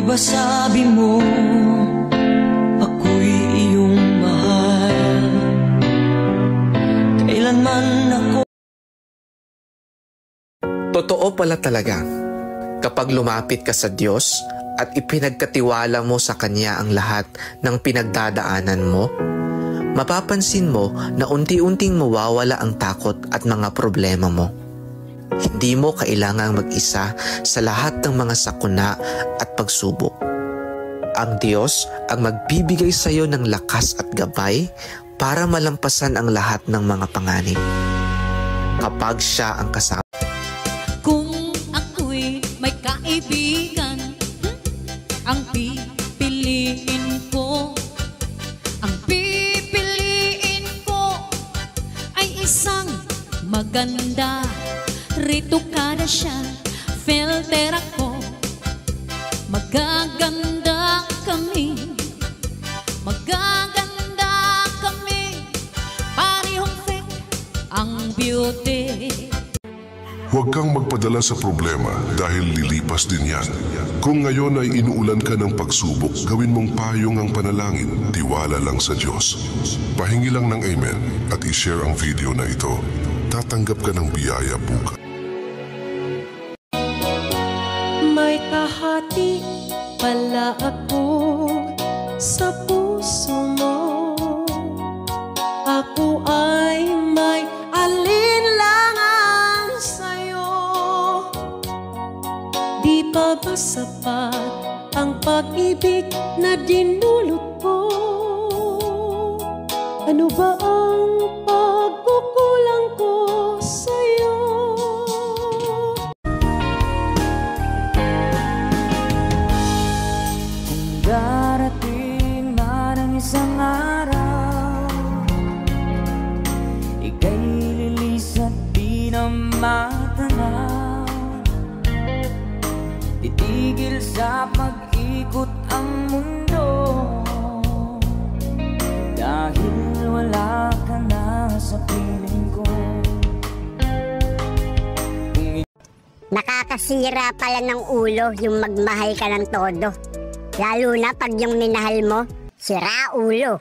ba sabi mo ako'y iyong mahal? Kailanman ako... Totoo pala talaga, kapag lumapit ka sa Diyos at ipinagkatiwala mo sa Kanya ang lahat ng pinagdadaanan mo, mapapansin mo na unti-unting mawawala ang takot at mga problema mo. Hindi mo kailangang mag-isa sa lahat ng mga sakuna at pagsubok. Ang Diyos ang magbibigay sa iyo ng lakas at gabay para malampasan ang lahat ng mga panganib. Kapag Siya ang kasama. Kung ako'y may kaibigan, ang pipiliin ko, ay isang maganda. Rito kada siya, filter ako. Magaganda kami, parehong fake ang beauty. Huwag kang magpadala sa problema dahil lilipas din yan. Kung ngayon ay inuulan ka ng pagsubok, gawin mong payong ang panalangin, tiwala lang sa Diyos. Pahingi lang ng amen at i-share ang video na ito. Tatanggap ka ng biyaya bukas. May kahati pala ako sa puso mo. Ako ay may alinlangan sa'yo. Di pa ba sapat ang pag-ibig na dinulot ko? Ano ba ang pagkukulang ko sa'yo? Darating na ng isang araw, ika'y lilis at di na matanaw. Titigil sa pag-ikot ang mundo dahil wala ka na sa piling ko. Nakakasira pala ng ulo yung magmahal ka ng todo. Lalo na pag yung minahal mo, sira ulo.